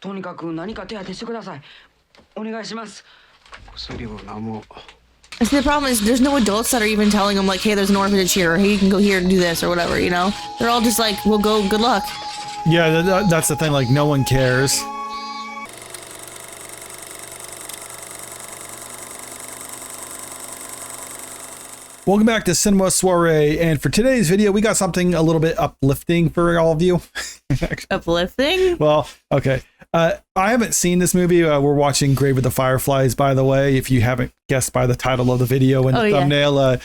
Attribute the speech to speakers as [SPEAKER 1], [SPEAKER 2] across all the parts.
[SPEAKER 1] とにかく何か手当てしてください。お願いします。
[SPEAKER 2] 薬も何も。
[SPEAKER 3] So the problem is there's no adults that are even telling him like, hey, there's an orphanage here, or hey, you can go here and do this or whatever, you know? They're all just like, we'll go, good luck.
[SPEAKER 4] Yeah, that's the thing, like, no one cares. Welcome back to Cinema Soirée, and for today's video, we got something a little bit uplifting for all of you.
[SPEAKER 3] Uplifting?
[SPEAKER 4] Well, okay. I haven't seen this movie. We're watching Grave of the Fireflies, by the way, if you haven't guessed by the title of the video and the thumbnail. Yeah.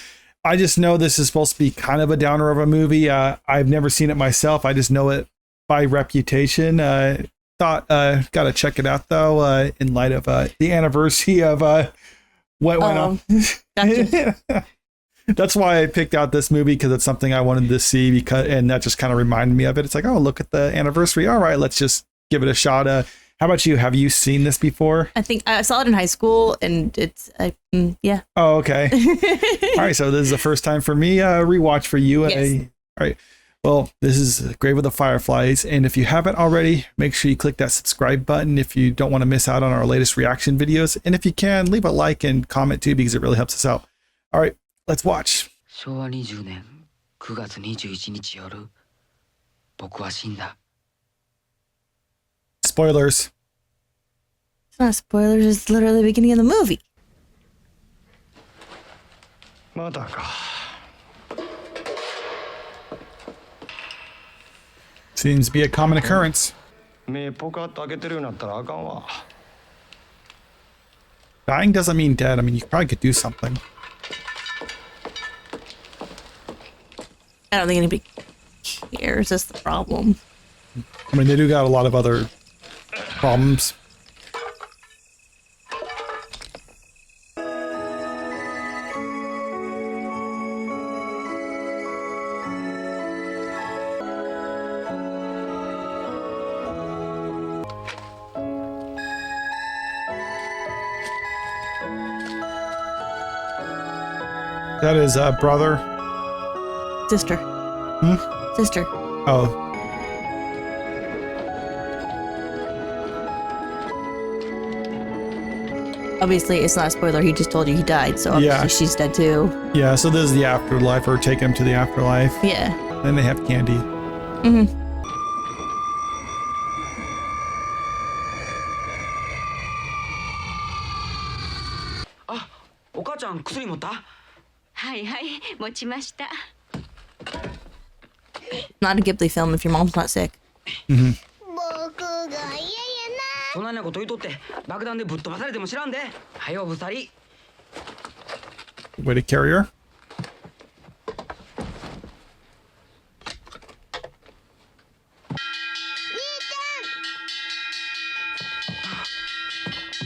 [SPEAKER 4] I just know this is supposed to be kind of a downer of a movie. I've never seen it myself. I just know it by reputation. Thought, gotta check it out, though, in light of the anniversary of what went on.
[SPEAKER 3] Gotcha.
[SPEAKER 4] That's why I picked out this movie, because it's something I wanted to see, and that just kind of reminded me of it. It's like, oh, look at the anniversary. All right, let's just give it a shot. How about you? Have you seen this before?
[SPEAKER 3] I think I saw it in high school, and it's, yeah.
[SPEAKER 4] Oh, okay. All right, so this is the first time for me. Rewatch for you.
[SPEAKER 3] Yes.
[SPEAKER 4] All right. Well, this is Grave of the Fireflies, and if you haven't already, make sure you click that subscribe button if you don't want to miss out on our latest reaction videos. And if you can, leave a like and comment too, because it really helps us out. All right, let's watch.
[SPEAKER 1] 昭和20年9月21日夜、僕は死んだ。
[SPEAKER 4] Spoilers.
[SPEAKER 3] It's not spoilers, it's literally the beginning of the movie.
[SPEAKER 2] まだか。
[SPEAKER 4] Seems to be a common occurrence.
[SPEAKER 2] 目ポカッと開けてるようになったらあかんわ。
[SPEAKER 4] Dying doesn't mean dead. I mean, you probably could do something.
[SPEAKER 3] I don't think anybody cares, that's the problem.
[SPEAKER 4] I mean, they do got a lot of other problems. That is brother.
[SPEAKER 3] Sister.
[SPEAKER 4] Hmm?
[SPEAKER 3] Sister.
[SPEAKER 4] Oh.
[SPEAKER 3] Obviously, it's not a spoiler. He just told you he died, so obviously she's dead too.
[SPEAKER 4] Yeah, so this is the afterlife, or taking him to the afterlife.
[SPEAKER 3] Yeah.
[SPEAKER 4] Then they have candy.
[SPEAKER 3] Mm-hmm.
[SPEAKER 1] Ah, お母ちゃん薬持った？
[SPEAKER 5] はいはい、持ちました。
[SPEAKER 3] Not a Ghibli film if your mom's not sick.
[SPEAKER 4] Mm-hmm.
[SPEAKER 5] 僕が嫌やな。
[SPEAKER 1] そんなようなこと言うとって爆弾でぶっ飛ばされても知らんで。はよぶさり。
[SPEAKER 4] Way to carry her.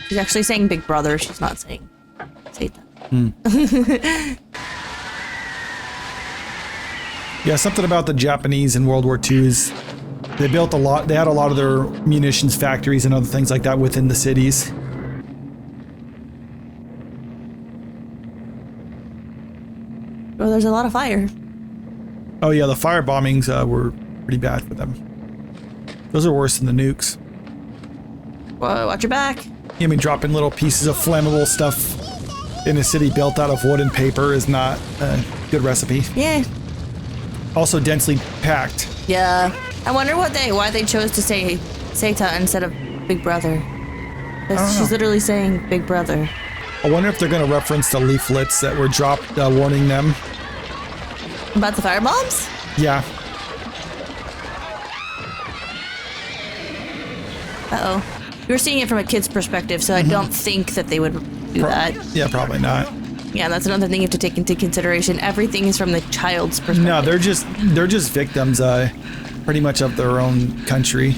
[SPEAKER 3] She's actually saying Big Brother. She's not saying Satan.
[SPEAKER 4] Yeah, something about the Japanese in World War II is they built a lot. They had a lot of their munitions factories and other things like that within the cities.
[SPEAKER 3] Well, there's a lot of fire.
[SPEAKER 4] Oh yeah, the firebombings were pretty bad for them. Those are worse than the nukes.
[SPEAKER 3] Whoa, watch your back.
[SPEAKER 4] I mean, dropping little pieces of flammable stuff in a city built out of wood and paper is not a good recipe.
[SPEAKER 3] Yeah.
[SPEAKER 4] Also densely packed.
[SPEAKER 3] Yeah. I wonder why they chose to say Seta instead of Big Brother. Because she's literally saying Big Brother.
[SPEAKER 4] I wonder if they're going to reference the leaflets that were dropped warning them.
[SPEAKER 3] About the firebombs?
[SPEAKER 4] Yeah.
[SPEAKER 3] Uh-oh. You were seeing it from a kid's perspective, so I don't think that they would do that.
[SPEAKER 4] Yeah, probably not.
[SPEAKER 3] Yeah, that's another thing you have to take into consideration. Everything is from the child's perspective.
[SPEAKER 4] No, they're just victims, pretty much of their own country.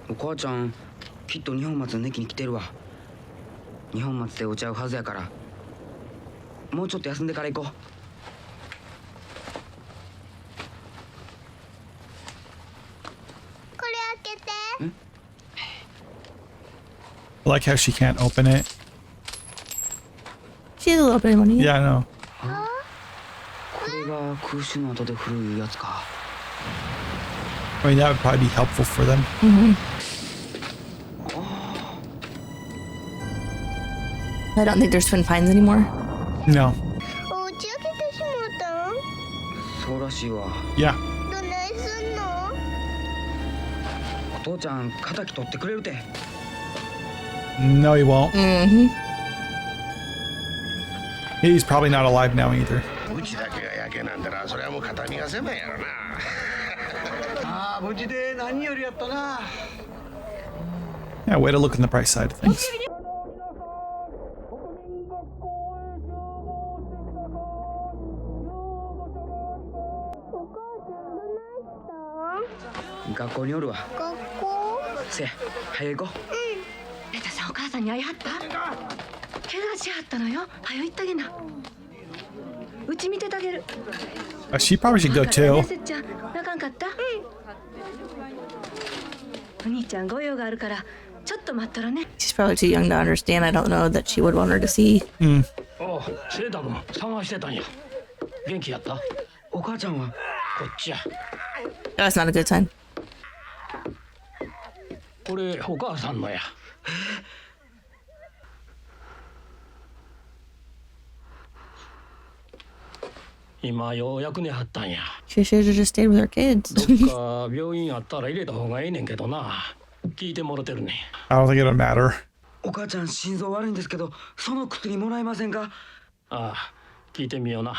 [SPEAKER 1] Oh, 母ちゃん、きっと二本松の駅に来てるわ。二本松でお茶うはずやから。もうちょっと休んでから行こう。
[SPEAKER 5] これ開けて。
[SPEAKER 4] I like how she can't open it.
[SPEAKER 3] She has a little bit of money.
[SPEAKER 4] Yeah, I know.
[SPEAKER 1] これが空襲の後で古いやつか。
[SPEAKER 4] I mean, that would probably be helpful for them.
[SPEAKER 3] I don't think there's twin pines anymore.
[SPEAKER 4] No.
[SPEAKER 5] お家開けてしまったん？
[SPEAKER 1] そうらしいわ。
[SPEAKER 4] Yeah.
[SPEAKER 5] どないすんの？
[SPEAKER 1] お父ちゃん敵取ってくれるて。
[SPEAKER 4] No, he won't.
[SPEAKER 3] Mm-hmm.
[SPEAKER 4] He's probably not alive now either.
[SPEAKER 6] うちだけがやけなんだな。それはもう肩身が狭いやろな。
[SPEAKER 2] ああ無事で何よりやったな。
[SPEAKER 4] Yeah, way to look on the bright side of things.
[SPEAKER 5] お母ちゃんどないしたん？
[SPEAKER 1] 学校におるわ。
[SPEAKER 5] 学校？
[SPEAKER 1] せや、早行こ
[SPEAKER 5] レタさんお母さんに会いはった？怪我しはったのよ。早行ってあげな。うち見ててあげる。
[SPEAKER 4] She probably should go too.
[SPEAKER 5] せっちゃん、泣かんかった？お兄ちゃんご用があるからちょっと待ったらね。
[SPEAKER 3] She's probably too young to understand. I don't know that she would want her to see.
[SPEAKER 7] おう、セータ君探してたんや。元気やった？
[SPEAKER 1] う。お母ちゃんは
[SPEAKER 7] こっちや。
[SPEAKER 3] That's not a good sign.
[SPEAKER 7] これお母さんのや。今ようやく寝はったんや。
[SPEAKER 3] She should have just stayed with her kids.
[SPEAKER 7] どっか病院あったら入れた方がええねんけどな。聞いてもろてるねん。
[SPEAKER 4] I don't think it'll matter.
[SPEAKER 1] お母ちゃん心臓悪いんですけど、その薬もらえませんか？
[SPEAKER 7] ああ、聞いてみような。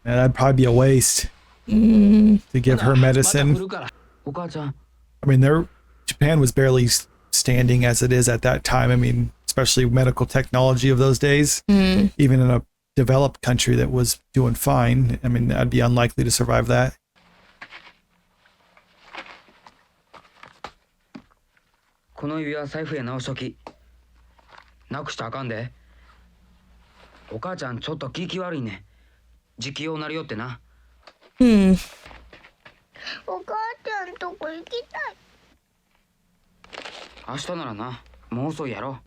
[SPEAKER 4] Yeah, that'd probably be a waste to give her
[SPEAKER 7] また来
[SPEAKER 4] medicine.
[SPEAKER 7] るから。
[SPEAKER 1] お母ちゃん、
[SPEAKER 4] I mean, Japan was barely standing as it is at that time. I mean, especially medical technology of those days. Even in a developed country that was doing fine, I mean, I'd be unlikely to survive that.
[SPEAKER 1] この指輪財布へ直しとき。なくしたらあかんで。お母ちゃんちょっと気気悪いね。時期用なりよってな。
[SPEAKER 3] Hmm.
[SPEAKER 5] お母ちゃんとこ行きたい。
[SPEAKER 1] 明日ならな、もう遅いやろ。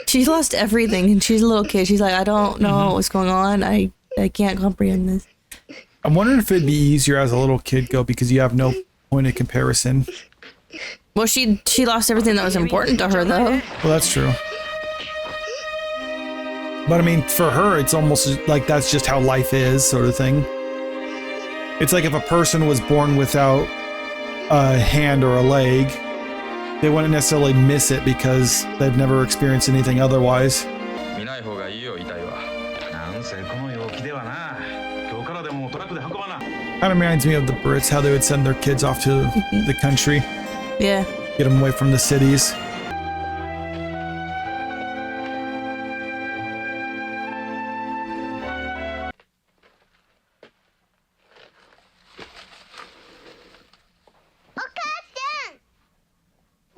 [SPEAKER 3] She's lost everything and she's a little kid. She's like, I don't know what's going on. I can't comprehend this.
[SPEAKER 4] I'm wondering if it'd be easier as a little kid go because you have no point of comparison.
[SPEAKER 3] Well, she lost everything that was important to her, though.
[SPEAKER 4] Well, that's true. But I mean, for her, it's almost like that's just how life is, sort of thing. It's like if a person was born without a hand or a leg, they wouldn't necessarily miss it because they've never experienced anything otherwise.
[SPEAKER 6] 見ない方がいいよ、遺体は。なんせこの陽気ではな。今日からでもトラックで運ばな。
[SPEAKER 4] Kind of reminds me of the Brits, how they would send their kids off to the country,
[SPEAKER 3] Yeah.
[SPEAKER 4] get them away from the cities.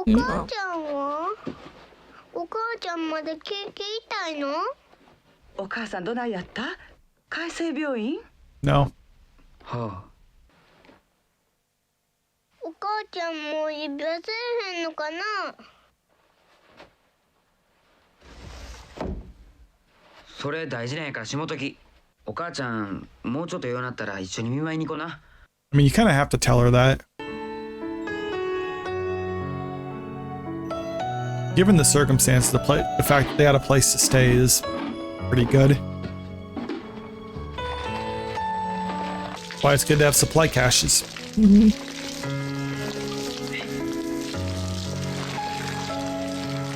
[SPEAKER 5] お母ちゃんは？お母ちゃんまで聞いたいの？
[SPEAKER 8] お母さんどないやった？海生病院？
[SPEAKER 4] No.
[SPEAKER 1] はあ。
[SPEAKER 5] お母ちゃんもう指輪せえへんのかな？
[SPEAKER 1] それ大事なんやからしもとき。お母ちゃん、もうちょっとようなったら一緒に見舞いに行こうな。
[SPEAKER 4] I mean, you kind of have to tell her that. Given the circumstance, the fact that they had a place to stay is pretty good. Why it's good to have supply caches.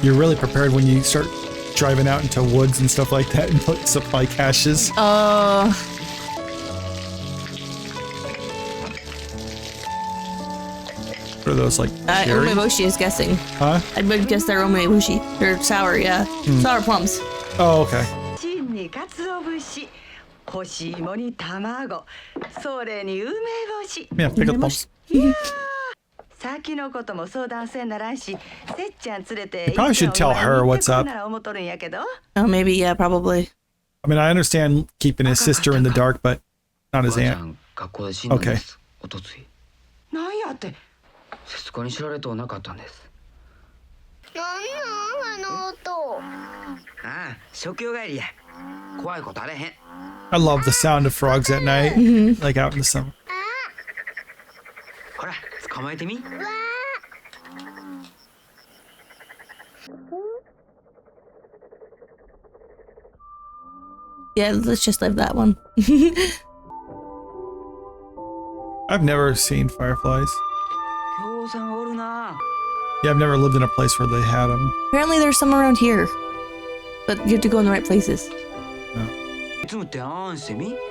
[SPEAKER 4] You're really prepared when you start driving out into woods and stuff like that and put supply caches. What are those, like cherries?
[SPEAKER 3] Umeboshi is guessing.
[SPEAKER 4] Huh?
[SPEAKER 3] I'd guess they're umeboshi. They're sour, yeah. Sour plums.
[SPEAKER 4] Oh, okay.
[SPEAKER 8] チンに鰹節、干し芋に卵、それに梅干し。
[SPEAKER 4] Yeah, pick up those.
[SPEAKER 8] 先のことも相談せんならんし、せっちゃん連れて。
[SPEAKER 4] You probably should tell her what's up.
[SPEAKER 8] なら思っとるんやけど。
[SPEAKER 3] Oh, maybe, yeah, probably.
[SPEAKER 4] I mean, I understand keeping his sister in the dark, but Not his
[SPEAKER 1] おばあちゃ
[SPEAKER 4] aunt.
[SPEAKER 1] ん学校で死んだんです、おとつい。
[SPEAKER 8] なんやって
[SPEAKER 1] 節子に知られとうなかったんです。
[SPEAKER 5] なんなんあの音。
[SPEAKER 1] ああ、食用帰りや。怖いことあれへん。
[SPEAKER 4] I love the sound of frogs at night, like out in the summer.
[SPEAKER 1] ほら、捕まえてみ。
[SPEAKER 3] Yeah, let's just leave that one.
[SPEAKER 4] I've never seen fireflies.
[SPEAKER 1] ぎょうさんおるな。
[SPEAKER 4] Yeah, I've never lived in a place where they had them.
[SPEAKER 3] Apparently there's some around here. But you have to go in the right places.
[SPEAKER 1] いつもってあんしてみ。
[SPEAKER 5] なんでよ。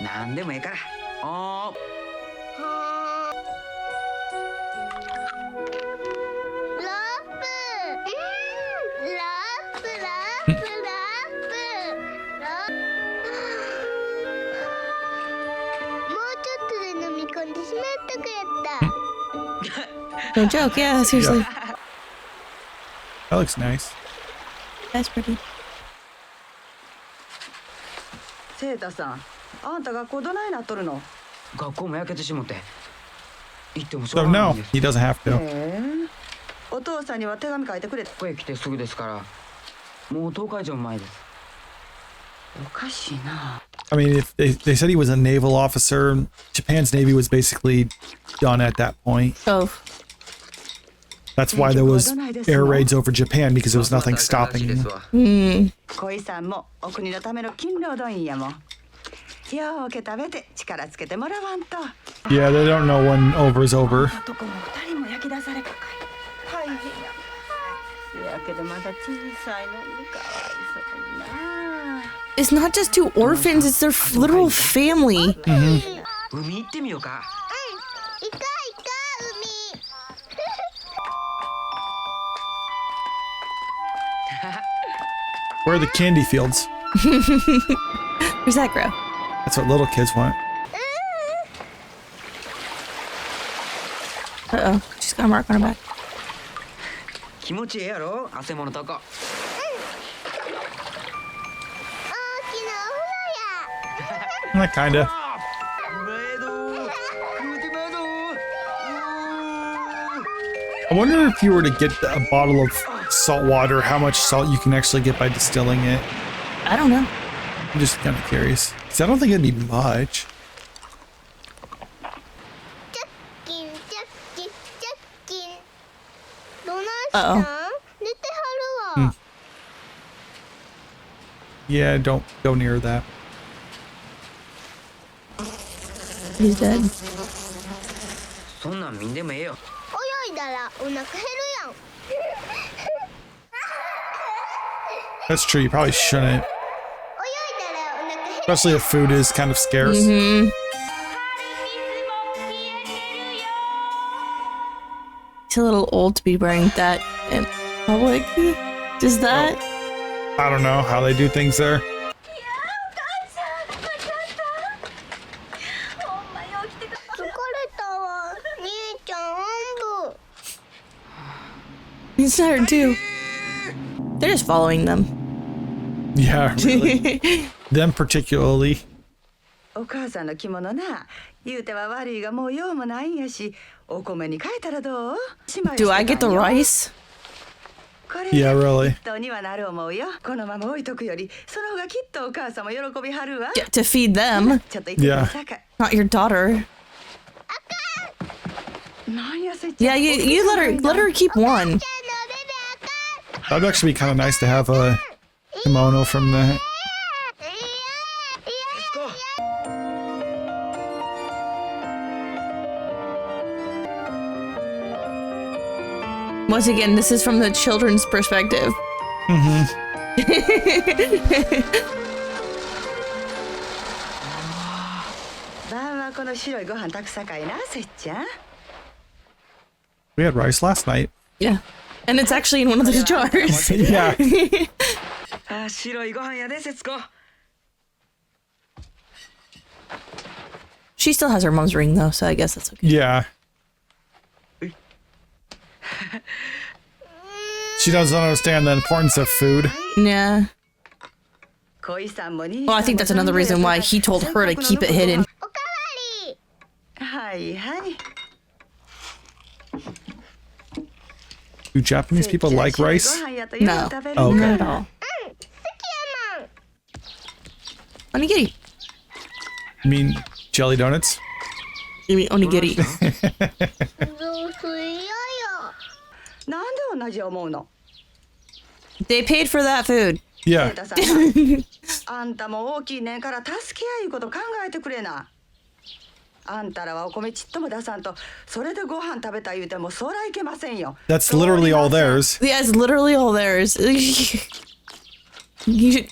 [SPEAKER 1] なんでもええから。おー。
[SPEAKER 5] ラップ。ラップラップラップ。もうちょっとで飲み込んでしまったくやった。
[SPEAKER 3] No joke, yeah, seriously.
[SPEAKER 4] That looks nice.
[SPEAKER 3] That's pretty.
[SPEAKER 8] セータさん、あんた学校どないなっとるの？
[SPEAKER 1] 学校も焼けてしもて。行ってもしょう
[SPEAKER 4] So
[SPEAKER 1] がない
[SPEAKER 4] no,
[SPEAKER 1] んです。
[SPEAKER 4] he doesn't have to.
[SPEAKER 8] お父さんには手紙書いてくれ。
[SPEAKER 1] ここへ来てすぐですから。もう10日以上前です。
[SPEAKER 8] おかしいな。
[SPEAKER 4] I mean, if they said he was a naval officer, Japan's navy was basically done at that point.
[SPEAKER 3] Oh.
[SPEAKER 4] That's why there was air raids over Japan, because there was nothing stopping him.
[SPEAKER 8] 恋さんもお国のための勤労動員やもん。ようけ食べて力つけてもらわんと。
[SPEAKER 4] Yeah, they don't know when over is over.
[SPEAKER 8] 男も二人も焼き出されかかい。大変や。せやけどまだ小さいのにかわいそうにな。
[SPEAKER 3] It's not just two orphans, it's their literal family.
[SPEAKER 1] 海行ってみようか。
[SPEAKER 5] うん。行こう行こう海。
[SPEAKER 4] Where are the candy fields?
[SPEAKER 3] Where's that grow?
[SPEAKER 4] That's what little kids want.
[SPEAKER 3] Uh-oh, she's got a mark on her back.
[SPEAKER 1] 気持ちええやろ、汗ものとこ。
[SPEAKER 5] 大きなお風呂や。
[SPEAKER 4] Kinda.
[SPEAKER 1] うてまうぞ。
[SPEAKER 4] I wonder if you were to get a bottle of salt water, how much salt you can actually get by distilling it.
[SPEAKER 3] I don't know.
[SPEAKER 4] I'm just kind of curious. Because I don't think it'd be much.
[SPEAKER 5] チャッキンチャッキンチャッキン。どないし
[SPEAKER 3] Uh-oh.
[SPEAKER 5] たん？寝てはるわ。
[SPEAKER 4] Yeah, don't go near that.
[SPEAKER 3] He's dead.
[SPEAKER 1] そんなん見んでもええよ。
[SPEAKER 5] 泳いだらお腹減るやん。
[SPEAKER 4] That's true, you probably shouldn't.
[SPEAKER 5] 泳いだらお腹減る。
[SPEAKER 4] Especially if food is kind of scarce.
[SPEAKER 3] He's a little old to be wearing that in public. Does that?
[SPEAKER 4] I don't know how they do things there.
[SPEAKER 5] 疲れたわ。兄ちゃんおんぶ。
[SPEAKER 3] He's tired too. They're just following them.
[SPEAKER 4] Yeah, really. Them particularly.
[SPEAKER 8] お母さんの着物な。言うては悪いがもう用もないんやし、お米に変えたらどう？
[SPEAKER 3] Do I get the rice?
[SPEAKER 8] これ
[SPEAKER 4] Yeah, really.
[SPEAKER 8] きっとにはなる思うよ。このまま置いとくより、その方がきっとお母さんも喜びはるわ。
[SPEAKER 3] Yeah, to feed them,
[SPEAKER 8] ちょっと行ってくださいか。
[SPEAKER 3] not your daughter.
[SPEAKER 8] なんやせっちゃ
[SPEAKER 3] Yeah,
[SPEAKER 8] ん。
[SPEAKER 3] you let her keep one.
[SPEAKER 5] じゃあのベベあかん。
[SPEAKER 4] That'd actually be kind of nice to have a kimono from that.
[SPEAKER 3] Once again, this is from the children's perspective.
[SPEAKER 8] 晩はこの白いご飯たくさかいな、せっちゃん。
[SPEAKER 4] We had rice last night.
[SPEAKER 3] Yeah. And it's actually in one of those jars.
[SPEAKER 4] Yeah.
[SPEAKER 1] あ、白いご飯やで、節子。
[SPEAKER 3] She still has her mom's ring though, so I guess that's okay.
[SPEAKER 4] Yeah. She doesn't understand the importance of food.
[SPEAKER 3] Yeah. Well, I think that's another reason why he told her to keep it hidden.
[SPEAKER 4] Do Japanese people like rice?
[SPEAKER 3] No.
[SPEAKER 4] Oh, okay.
[SPEAKER 3] Not at all. Onigiri.
[SPEAKER 4] You mean jelly donuts?
[SPEAKER 3] You mean onigiri? They paid for that food.
[SPEAKER 4] Yeah.
[SPEAKER 8] あんたも大きいねんから助け合いいうこと考えてくれな。あんたらはお米ちっとも出さんと、それでご飯食べた言うてもそらいけませんよ。
[SPEAKER 4] That's literally all theirs.
[SPEAKER 3] Yeah, it's literally all theirs.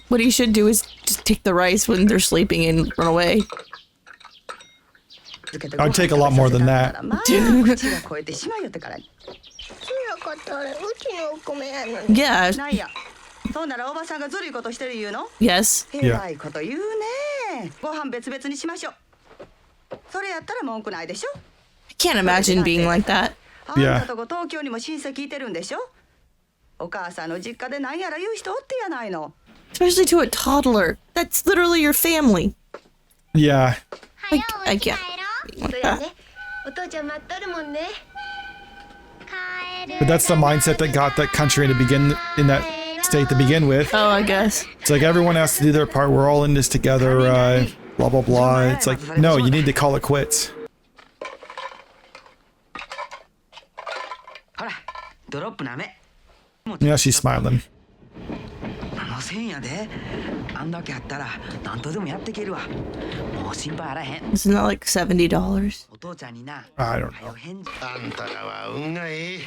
[SPEAKER 3] What he should do is just take the rice when they're sleeping and run away.
[SPEAKER 4] I'd take a lot more than that.
[SPEAKER 3] Yeah.
[SPEAKER 8] なんや。そんならおばさんがずるいことしてる言うの？
[SPEAKER 3] Yes.
[SPEAKER 8] えらいこと言うね。ご飯別々にしましょう。それやったら文句ないでしょ。
[SPEAKER 3] I can't imagine being like that.
[SPEAKER 8] あんたとこ東京にも親戚いてるんでしょ。お母さんの実家で何やら言う人おってやないの。
[SPEAKER 3] Especially to a toddler. That's literally your family.
[SPEAKER 4] Yeah.
[SPEAKER 3] I can't. Like that.
[SPEAKER 4] But that's the mindset that got that country in that state to begin with.
[SPEAKER 3] Oh, I guess.
[SPEAKER 4] It's like everyone has to do their part. We're all in this together. Blah, blah, blah. It's like, no, you need to call it quits. Yeah, she's smiling.
[SPEAKER 1] 1000やで。あんだけあったら何とでもやっていけるわ。もう心配あらへん。
[SPEAKER 3] Isn't that like $70?
[SPEAKER 1] お父ちゃんにな。
[SPEAKER 4] I don't know.
[SPEAKER 2] あんたらは運がいい。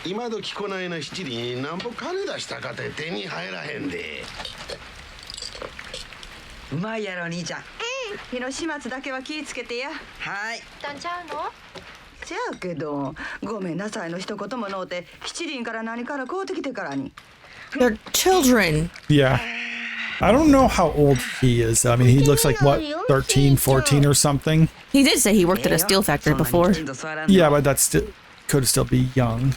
[SPEAKER 2] 今時こないな七里になんぼ金出したかて手に入らへんで。
[SPEAKER 1] うまいやろ兄ちゃん。
[SPEAKER 8] 日の始末だけは気ぃつけてや。
[SPEAKER 1] はい。
[SPEAKER 8] ちゃうけど、ごめんなさいの一言ものうて、七輪から何から買うてきてからに。
[SPEAKER 3] They're children.
[SPEAKER 4] Yeah. I don't know how old he is. I mean, he looks like, what, 13, 14 or something?
[SPEAKER 3] He did say he worked at a steel factory before.
[SPEAKER 4] Yeah, but that's still could still be young.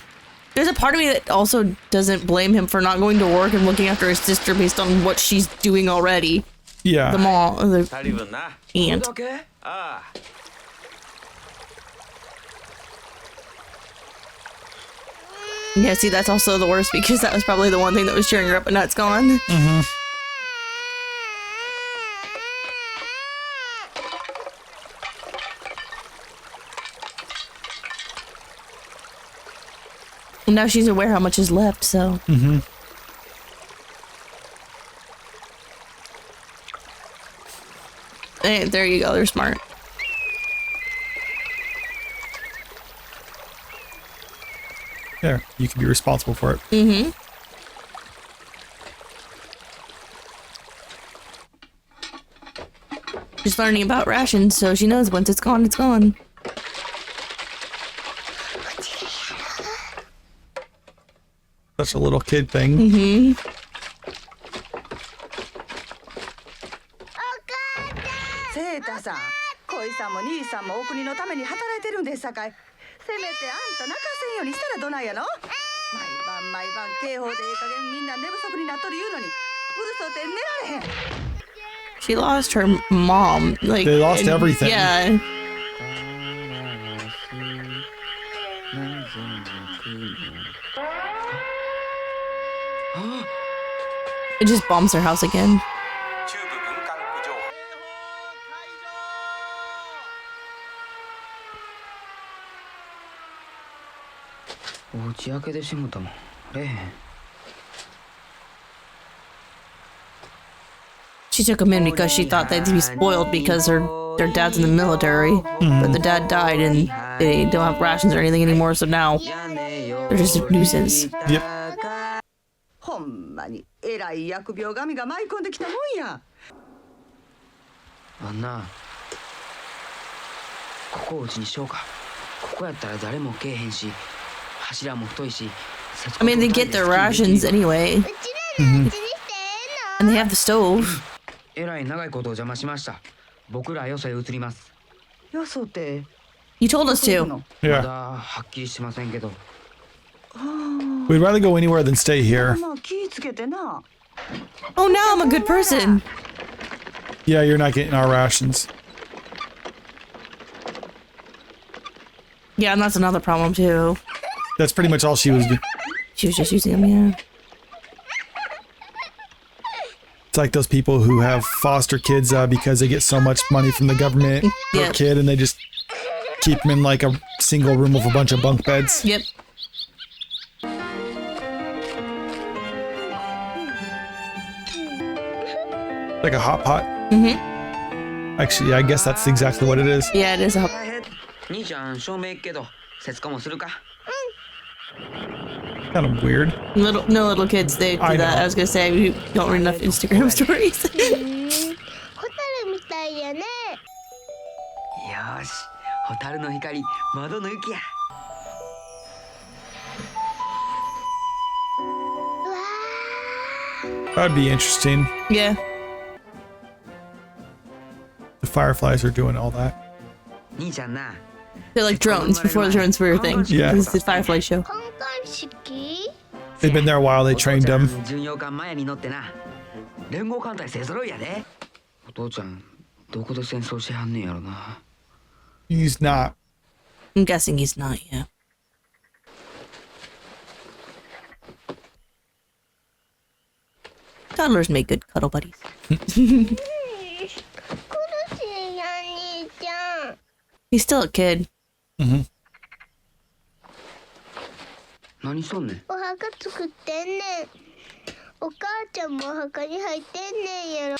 [SPEAKER 3] There's a part of me that also doesn't blame him for not going to work and looking after his sister based on what she's doing already.
[SPEAKER 4] Yeah.
[SPEAKER 3] The mom, the aunt. Yeah, see, that's also the worst because that was probably the one thing that was cheering her up, and now it's gone.
[SPEAKER 4] Mm-hmm.
[SPEAKER 3] And now she's aware how much is left, so.
[SPEAKER 4] Mm-hmm.
[SPEAKER 3] Hey, there you go, they're smart.
[SPEAKER 4] There, you can be responsible for it.
[SPEAKER 3] Mm-hmm. She's learning about rations, so she knows once it's gone, it's gone.
[SPEAKER 4] Such a little kid thing.
[SPEAKER 3] Mm-hmm.
[SPEAKER 8] セータさん、恋さんも兄さんもお国のために働いてるんですさかい。せめてあんた泣かせんようにしたらどないやの？毎晩警報で加減みんな寝不足になっとる言うのに、うるそうて寝られへん。
[SPEAKER 3] She lost her mom. Like
[SPEAKER 4] They lost everything.
[SPEAKER 3] Yeah. It just bombs their house again. She took him in because she thought they'd be spoiled because their dad's in the military. But the dad died and they don't have rations or anything anymore, so now they're just a nuisance.
[SPEAKER 4] Yep.
[SPEAKER 8] ほんまにえらい疫病神が舞い込んできたもんや。
[SPEAKER 1] あんな、ここをうちにしようか。ここやったら誰もけえへんし、柱も太いし。
[SPEAKER 3] I mean, they get their rations anyway. And they have the stove.
[SPEAKER 1] えらい長いことお邪魔しました。僕らよそへ移ります。
[SPEAKER 8] よそって。
[SPEAKER 3] You told us to.
[SPEAKER 1] ま
[SPEAKER 4] Yeah.
[SPEAKER 1] だはっきりしてませんけど。
[SPEAKER 4] We'd rather go anywhere than stay here.
[SPEAKER 8] まあ気ぃつけてな。
[SPEAKER 3] Oh, now I'm a good person.
[SPEAKER 4] Yeah, you're not getting our rations.
[SPEAKER 3] Yeah, and that's another problem too.
[SPEAKER 4] That's pretty much all she was doing.
[SPEAKER 3] She was just using them, yeah.
[SPEAKER 4] It's like those people who have foster kids because they get so much money from the government per
[SPEAKER 3] Yep.
[SPEAKER 4] kid, and they just keep them in like a single room with a bunch of bunk beds.
[SPEAKER 3] Yep.
[SPEAKER 4] Like a hot pot.
[SPEAKER 3] Mm-hmm.
[SPEAKER 4] Actually, I guess that's exactly what it is.
[SPEAKER 3] Yeah, it is a...
[SPEAKER 1] 兄ちゃん証明けど節子もするか
[SPEAKER 4] Kind of weird.
[SPEAKER 3] No little kids, they do
[SPEAKER 4] I
[SPEAKER 3] that.
[SPEAKER 4] know.
[SPEAKER 3] I was gonna say, we don't read enough Instagram stories.
[SPEAKER 5] ホタルみたいやね。
[SPEAKER 1] よし蛍の光窓の雪や
[SPEAKER 4] That'd be interesting.
[SPEAKER 3] Yeah.
[SPEAKER 4] The Fireflies are doing all that.
[SPEAKER 1] 兄ちゃんな
[SPEAKER 3] They're like drones before the drones were a thing.
[SPEAKER 4] Yeah.
[SPEAKER 3] This is the Firefly show.
[SPEAKER 5] 観覧式？
[SPEAKER 4] They've been there a while. They trained them.
[SPEAKER 1] 巡洋艦マヤに乗ってな連合艦隊勢揃いやでお父ちゃんどこで戦争しはんねんやろな
[SPEAKER 4] He's not.
[SPEAKER 3] I'm guessing he's not, yeah. Toddlers make good cuddle buddies.
[SPEAKER 5] 苦しいや兄ちゃん。
[SPEAKER 3] He's still a kid.
[SPEAKER 1] 何しとんねん
[SPEAKER 5] お墓作ってんねん。お母ちゃんもお墓に入ってんねんやろ。う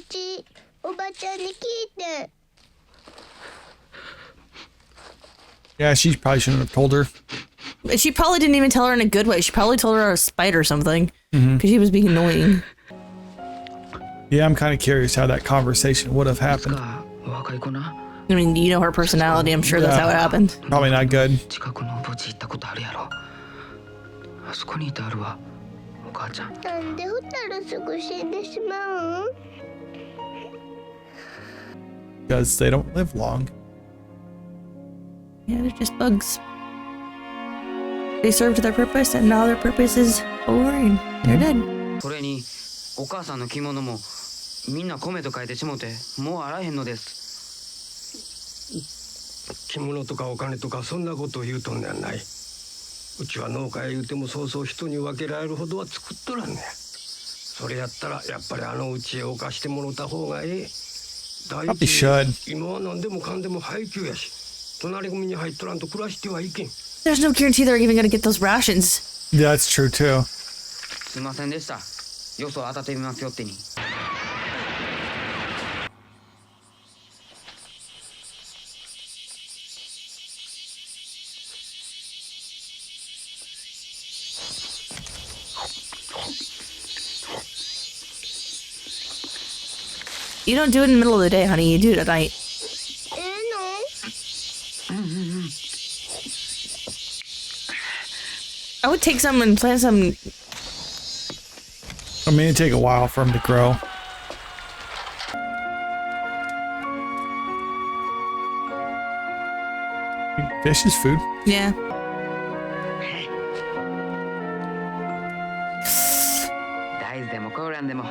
[SPEAKER 5] ちおばちゃんに聞いて。
[SPEAKER 4] Yeah, she probably shouldn't have told her.
[SPEAKER 3] She probably didn't even tell her in a good way. She probably told her out of spite or something. Because she was being annoying.
[SPEAKER 4] Yeah, I'm kind of curious how that conversation would have
[SPEAKER 1] いつ
[SPEAKER 4] happened.
[SPEAKER 1] かお若い子な
[SPEAKER 3] I mean, you know her personality. I'm sure that's how it happened.
[SPEAKER 4] Probably not good.
[SPEAKER 1] 近くの墓地行ったことあるやろあそこにいてあるわお母ちゃん
[SPEAKER 5] なんでホタルすぐ死んでしまうん？
[SPEAKER 4] Because they don't live long.
[SPEAKER 3] Yeah, they're just bugs. They served their purpose, and now their purpose is over, and they're dead.
[SPEAKER 1] それにお母さんの着物もみんな米と書いてしもてもうあらへんのです
[SPEAKER 7] 着物とかお金とかそんなことを言うとんねんない。うちは農家へ言うてもそうそう人に分けられるほどは作っとらんねん。それやったらやっぱりあのうちへ置かしてもろた方がええ。第
[SPEAKER 4] Probably
[SPEAKER 7] 一
[SPEAKER 4] should.
[SPEAKER 7] 今は何でもかんでも配給やし、隣組に入っとらんと暮らしてはいけん。
[SPEAKER 3] There's no guarantee they're even gonna get those rations.
[SPEAKER 4] Yeah, that's true too.
[SPEAKER 1] すいませんでしたよそ当たってみますよってに
[SPEAKER 3] You don't do it in the middle of the day, honey. You do it at night.
[SPEAKER 5] ええの？
[SPEAKER 3] I would take some and plant some.
[SPEAKER 4] I mean, it'd take a while for them to grow. Fish is food.
[SPEAKER 3] Yeah.
[SPEAKER 1] 大豆でもコーランでも好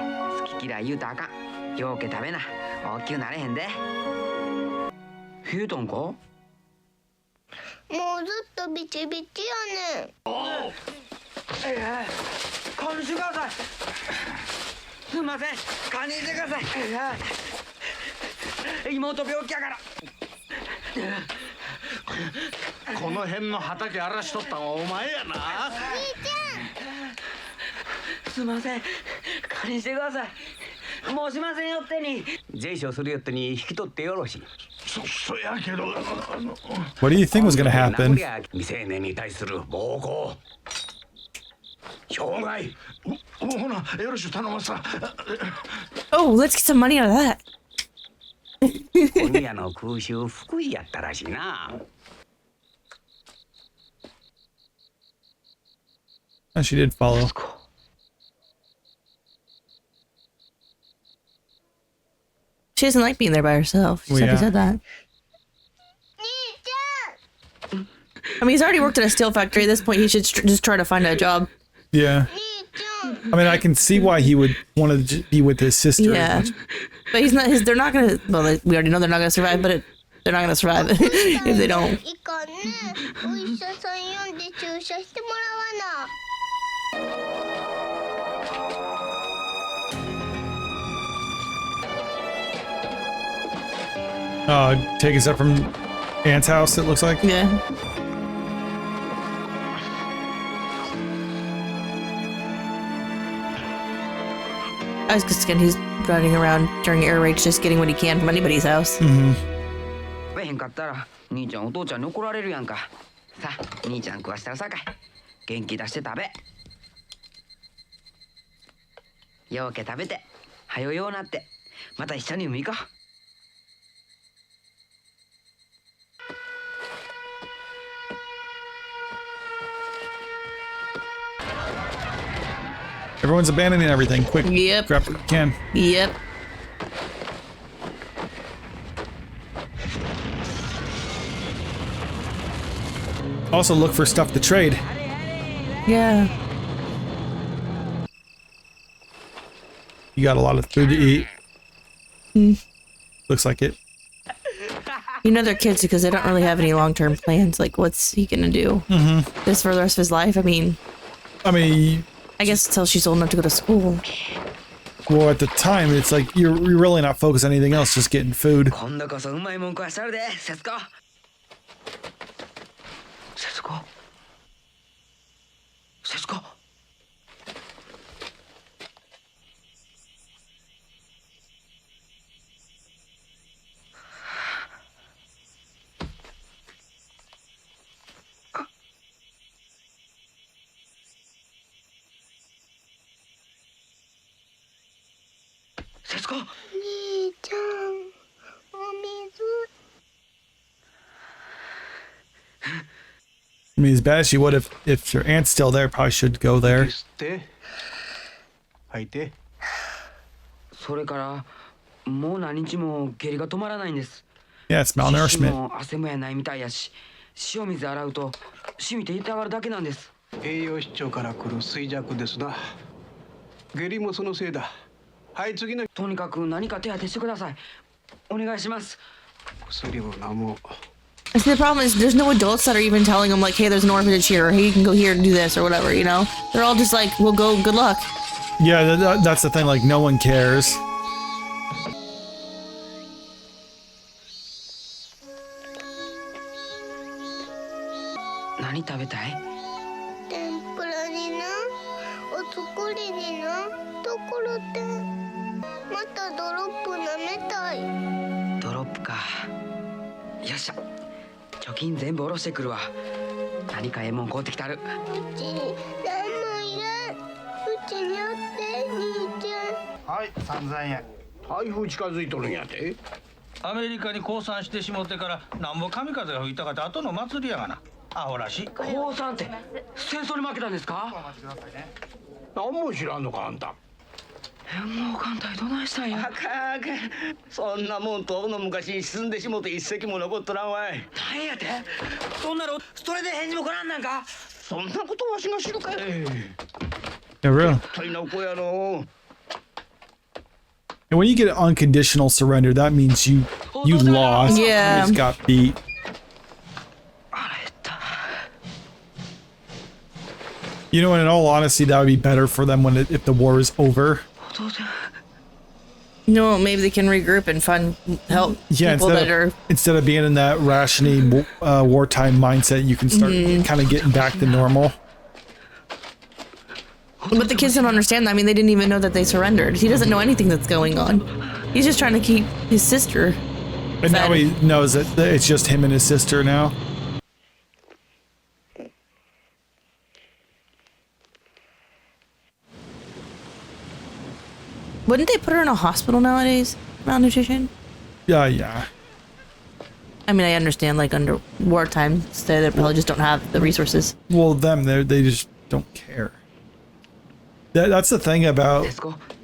[SPEAKER 1] き嫌い言うたらあかんようけ食べな大きくなれへんで冷えたんか
[SPEAKER 5] もうずっとビチビチやねん。
[SPEAKER 1] 勘にしてくださいすいません勘にしてください妹病気やから
[SPEAKER 2] この辺の畑荒らしとったんはお前やな。
[SPEAKER 1] すいません勘にしてくださいもうしませんよってに税収するよってに引き取ってよろしい
[SPEAKER 2] そやけど
[SPEAKER 4] What do you think was gonna happen?
[SPEAKER 6] 未成年に対する暴行傷害
[SPEAKER 2] ほなよろしゅう頼ますわ。
[SPEAKER 3] Oh, let's get some money out of that.
[SPEAKER 6] 今夜の空襲福井やったらしいな
[SPEAKER 4] Oh, she did follow.
[SPEAKER 3] She doesn't like being there by herself. She
[SPEAKER 4] Well,
[SPEAKER 3] already
[SPEAKER 4] yeah.
[SPEAKER 3] said that.
[SPEAKER 5] 兄ちゃん。
[SPEAKER 3] I mean, he's already worked at a steel factory. At this point, he should just try to find a job.
[SPEAKER 4] Yeah.
[SPEAKER 5] 兄ちゃん。
[SPEAKER 4] I mean, I can see why he would want to be with his sister.
[SPEAKER 3] Yeah, but he's not. They're not gonna. Well, we already know they're not gonna survive, but they're not gonna survive if they don't.
[SPEAKER 5] いかんね。お医者さん呼んで注射してもらわな。
[SPEAKER 4] Taking stuff from Aunt's house, it looks like.
[SPEAKER 3] Yeah. I was just again, he's running around during air raids, just getting what he can from anybody's house.
[SPEAKER 1] 食べへんかったら兄ちゃんお父ちゃんに怒られるやんか。さあ兄ちゃん食わしたらさかい。元気出して食べ。ようけ食べて、はよようなって、また一緒に海行こう。
[SPEAKER 4] Everyone's abandoning everything. Quick,
[SPEAKER 3] Yep.
[SPEAKER 4] grab what you can.
[SPEAKER 3] Yep.
[SPEAKER 4] Also look for stuff to trade.
[SPEAKER 3] Yeah.
[SPEAKER 4] You got a lot of food to eat. Looks like it.
[SPEAKER 3] You know they're kids because they don't really have any long-term plans. Like, what's he gonna do? This for the rest of his life? I mean, I guess until she's old enough to go to school.
[SPEAKER 4] Well, at the time, it's like you're really not focused on anything else, just getting food.
[SPEAKER 1] 今度こそうまいもん食わしたるで、節子。節子。節子。節子。
[SPEAKER 5] 兄ちゃん、お水。
[SPEAKER 4] I mean, as bad as she would if your aunt's still there, probably should go there.
[SPEAKER 7] 吐いて。
[SPEAKER 1] それからもう何日も下痢が止まらないんです。
[SPEAKER 4] Yeah, it's
[SPEAKER 1] も
[SPEAKER 4] malnourishment.
[SPEAKER 1] 汗もやないみたいやし、塩水洗うと染みて痛がるだけなんです。
[SPEAKER 7] 栄養失調から来る衰弱ですな。下痢もそのせいだ。はい、次の。
[SPEAKER 1] とにかく何か手当てしてください。お願いします。
[SPEAKER 7] 薬を飲もう。
[SPEAKER 3] See, the problem is there's no adults that are even telling him like, hey, there's an orphanage here, or hey, you can go here and do this or whatever, you know? They're all just like, we'll go, good luck.
[SPEAKER 4] Yeah, that's the thing. Like, no one cares.
[SPEAKER 1] 何食べたい？
[SPEAKER 5] 天ぷらにな、お作りにな、ところてん。またドロップ舐めたい。
[SPEAKER 1] ドロップか。よっしゃ。貯金全部下ろしてくるわ。何かええもん買うてきたる。
[SPEAKER 5] うちに何もいらん。うちにあって兄ちゃん。
[SPEAKER 9] はい、3000円。
[SPEAKER 2] 台風近づいとるんやて。
[SPEAKER 9] アメリカに降参してしもってからなんぼ神風が吹いたかって後の祭りやがな。アホらしい。
[SPEAKER 1] 降参って戦争に負けたんですか？
[SPEAKER 2] 何も知らんのかあんた。
[SPEAKER 1] もう艦隊どないしたんや。
[SPEAKER 10] あかんあかん。そんなもんとの昔に沈んでしもて一隻も残っとらんわい。
[SPEAKER 1] 何やて？そんなのそれで返事も来らんなんか？
[SPEAKER 10] そんなことわしが知るかい。
[SPEAKER 4] Yeah, really.
[SPEAKER 10] 絶対な子やの。
[SPEAKER 4] And when you get unconditional surrender, that means you lost.
[SPEAKER 3] Yeah.
[SPEAKER 4] You just got beat. You know, and in all honesty, that would be better for them if the war is over.
[SPEAKER 3] No, maybe they can regroup and find help people that are...
[SPEAKER 4] Instead of being in that rationing wartime mindset, you can start kind of getting back to normal.
[SPEAKER 3] But the kids don't understand that. I mean, they didn't even know that they surrendered. He doesn't know anything that's going on. He's just trying to keep his sister
[SPEAKER 4] And now he knows that it's just him and his sister now.
[SPEAKER 3] Wouldn't they put her in a hospital nowadays? Malnutrition?
[SPEAKER 4] Yeah.
[SPEAKER 3] I mean, I understand, like, under wartime, they probably just don't have the resources.
[SPEAKER 4] Well, they just don't care. That's the thing about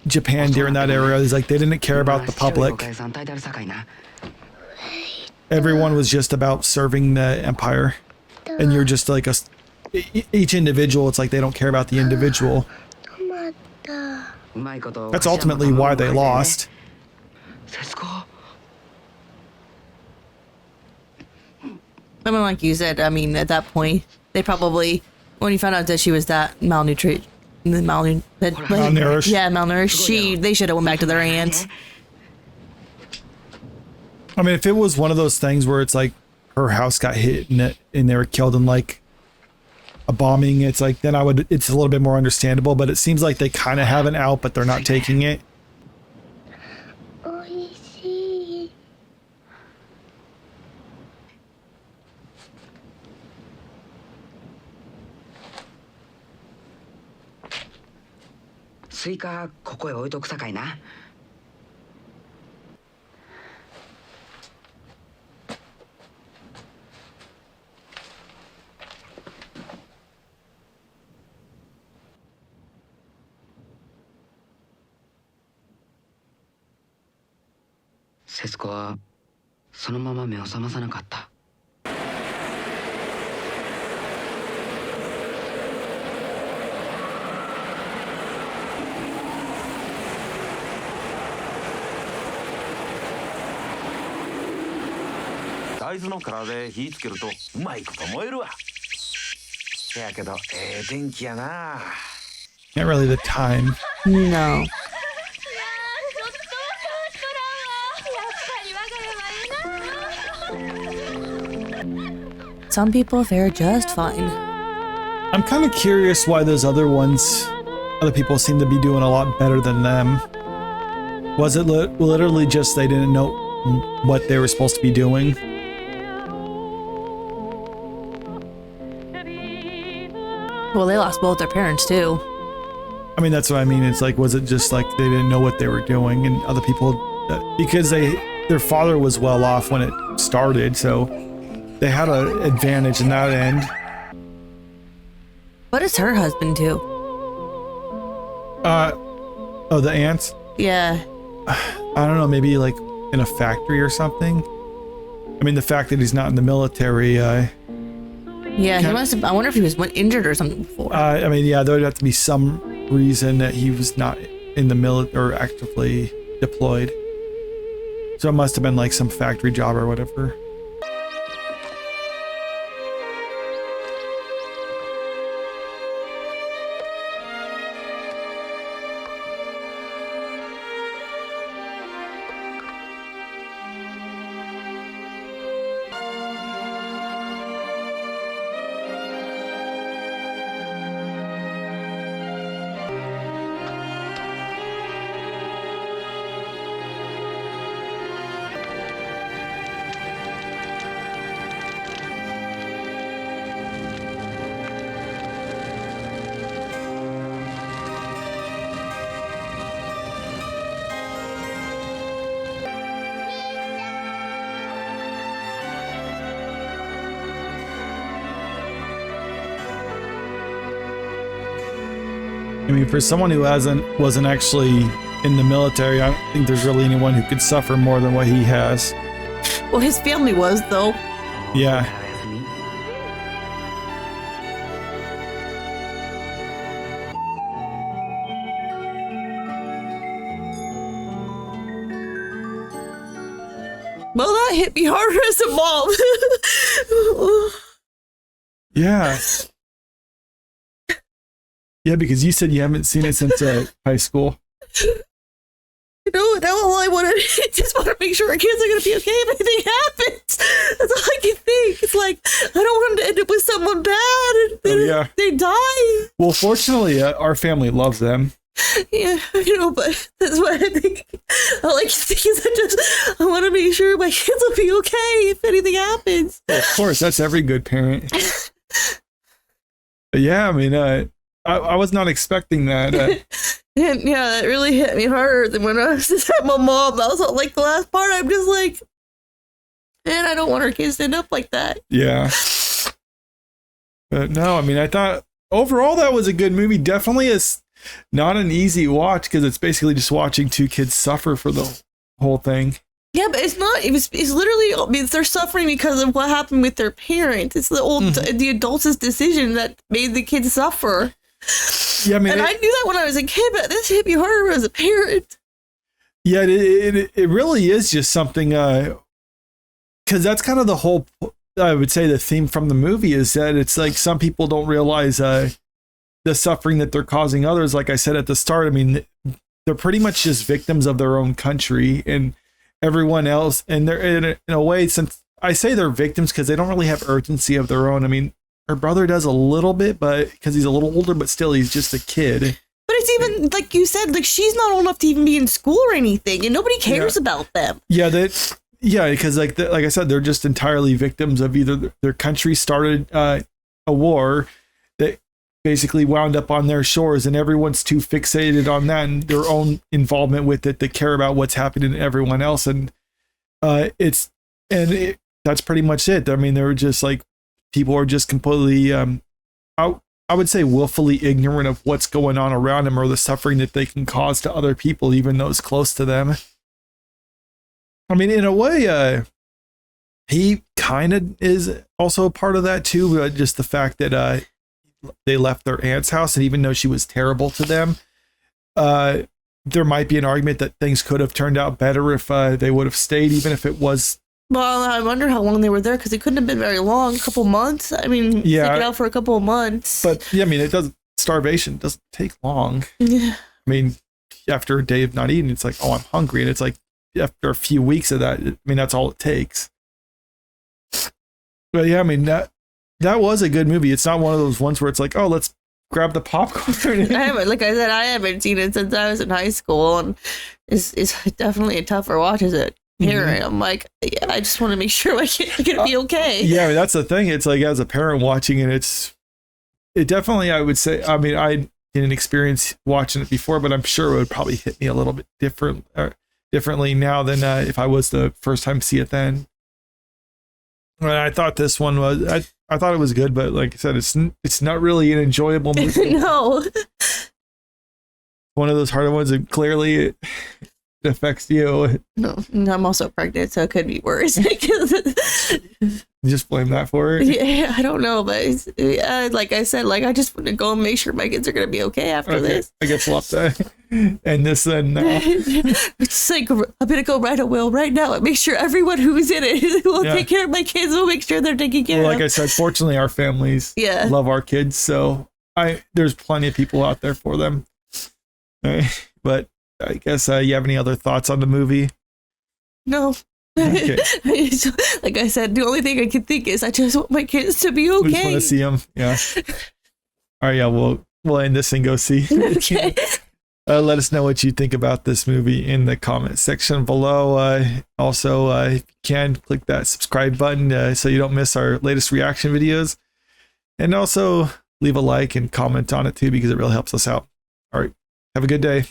[SPEAKER 4] Japan during that era, is like they didn't care about the public. Everyone was just about serving the empire. And you're just like each individual, it's like they don't care about the individual. That's ultimately why they lost.
[SPEAKER 1] Setsuko.
[SPEAKER 3] I mean, like you said, I mean, at that point, they probably, when you found out that she was that malnourished, they should have went back to their aunts.
[SPEAKER 4] I mean, if it was one of those things where it's like her house got hit and they were killed in like a bombing, it's like, then it's a little bit more understandable, but it seems like they kind of have an out, but they're not taking it.
[SPEAKER 1] スイカここへ置いとくさかいな。節子はそのまま目を覚まさなかった。
[SPEAKER 6] 大豆の殻で火つけるとうまいこと燃えるわ。せやけど天気やな。
[SPEAKER 4] Not really the time.
[SPEAKER 3] No. Some people fare just fine.
[SPEAKER 4] I'm kind of curious why those other people seem to be doing a lot better than them. Was it literally just they didn't know what they were supposed to be doing?
[SPEAKER 3] Well, they lost both their parents too.
[SPEAKER 4] I mean, that's what I mean. It's like, was it just like they didn't know what they were doing, and other people, because their father was well off when it started, so they had an advantage in that end.
[SPEAKER 3] What does her husband do?
[SPEAKER 4] Oh, the aunts?
[SPEAKER 3] Yeah.
[SPEAKER 4] I don't know, maybe like in a factory or something. I mean, the fact that he's not in the military,
[SPEAKER 3] yeah, he must have. I wonder if he was injured or something before.
[SPEAKER 4] I mean, yeah, there would have to be some reason that he was not in the military or actively deployed. So it must have been like some factory job or whatever. I mean, for someone who wasn't actually in the military, I don't think there's really anyone who could suffer more than what he has.
[SPEAKER 3] Well, his family was, though.
[SPEAKER 4] Yeah.
[SPEAKER 3] Well, that hit me harder as a mom.
[SPEAKER 4] Yeah. Yeah, because you said you haven't seen it since high school.
[SPEAKER 3] You know, now all I want to just want to make sure our kids are going to be okay if anything happens. That's all I can think. It's like, I don't want them to end up with someone bad and they die.
[SPEAKER 4] Well, fortunately, our family loves them.
[SPEAKER 3] Yeah, you know, but that's what I think. All I can think is I want to make sure my kids will be okay if anything happens.
[SPEAKER 4] Well, of course, that's every good parent. But yeah, I mean, I was not expecting that.
[SPEAKER 3] And yeah, that really hit me harder than when I was just at my mom. That was like the last part. I'm just like, man, I don't want our kids to end up like that.
[SPEAKER 4] Yeah. But no, I mean, I thought overall that was a good movie. Definitely is not an easy watch because it's basically just watching two kids suffer for the whole thing.
[SPEAKER 3] Yeah, but it's not. It's literally. I mean, they're suffering because of what happened with their parents. It's the adults' decision that made the kids suffer.
[SPEAKER 4] Yeah, I mean,
[SPEAKER 3] and I knew that when I was a kid, but this hit me harder as a parent.
[SPEAKER 4] Yeah, it really is just something, because that's kind of the whole, I would say the theme from the movie is that it's like some people don't realize the suffering that they're causing others. Like I said at the start, I mean, they're pretty much just victims of their own country and everyone else. And they're in a way, since I say they're victims because they don't really have urgency of their own. I mean, her brother does a little bit, but because he's a little older, but still he's just a kid.
[SPEAKER 3] But it's even like you said, like she's not old enough to even be in school or anything, and nobody cares about them.
[SPEAKER 4] Yeah, because like I said, they're just entirely victims of either their country started a war that basically wound up on their shores, and everyone's too fixated on that and their own involvement with it to care about what's happening to everyone else. And that's pretty much it. I mean, they were just like, people are just completely, I would say willfully ignorant of what's going on around them or the suffering that they can cause to other people, even those close to them. I mean, in a way, he kind of is also a part of that too. Just the fact that they left their aunt's house, and even though she was terrible to them, there might be an argument that things could have turned out better if they would have stayed, even if it was.
[SPEAKER 3] Well, I wonder how long they were there, because it couldn't have been very long. A couple months. I mean,
[SPEAKER 4] yeah,
[SPEAKER 3] stick it out for a couple of months.
[SPEAKER 4] But yeah, I mean, starvation doesn't take long.
[SPEAKER 3] Yeah.
[SPEAKER 4] I mean, after a day of not eating, it's like, oh, I'm hungry, and it's like after a few weeks of that, I mean, that's all it takes. But yeah, I mean, that was a good movie. It's not one of those ones where it's like, oh, let's grab the popcorn.
[SPEAKER 3] Like I said, I haven't seen it since I was in high school, and it's definitely a tougher watch as a parent. I'm like, yeah, I just want to make sure my kid's gonna be okay.
[SPEAKER 4] Yeah, I mean, that's the thing. It's like, as a parent watching it, it definitely, I would say, I mean, I didn't experience watching it before, but I'm sure it would probably hit me a little bit differently now than if I was the first time to see it then. And I thought this one was, I thought it was good, but like I said, it's not really an enjoyable movie.
[SPEAKER 3] No.
[SPEAKER 4] One of those harder ones, and clearly it affects you.
[SPEAKER 3] No, I'm also pregnant, so it could be worse.
[SPEAKER 4] You just blame that for it?
[SPEAKER 3] Yeah, I don't know, but like I said, like I just want to go and make sure my kids are gonna be okay after this.
[SPEAKER 4] I guess we'll have to end this then.
[SPEAKER 3] It's like, I'm gonna go write a will right now and make sure everyone who's in it will take care of my kids. We'll make sure they're taken care of.
[SPEAKER 4] Like I said, fortunately, our families love our kids, so there's plenty of people out there for them. But I guess you have any other thoughts on the movie?
[SPEAKER 3] No.
[SPEAKER 4] Okay.
[SPEAKER 3] Like I said, the only thing I can think is I just want my kids to be okay.
[SPEAKER 4] We just want to see them. Yeah. All right. Yeah. We'll end this and go see.
[SPEAKER 3] Okay.
[SPEAKER 4] Let us know what you think about this movie in the comment section below. Also, if you can, click that subscribe button so you don't miss our latest reaction videos. And also leave a like and comment on it too, because it really helps us out. All right. Have a good day.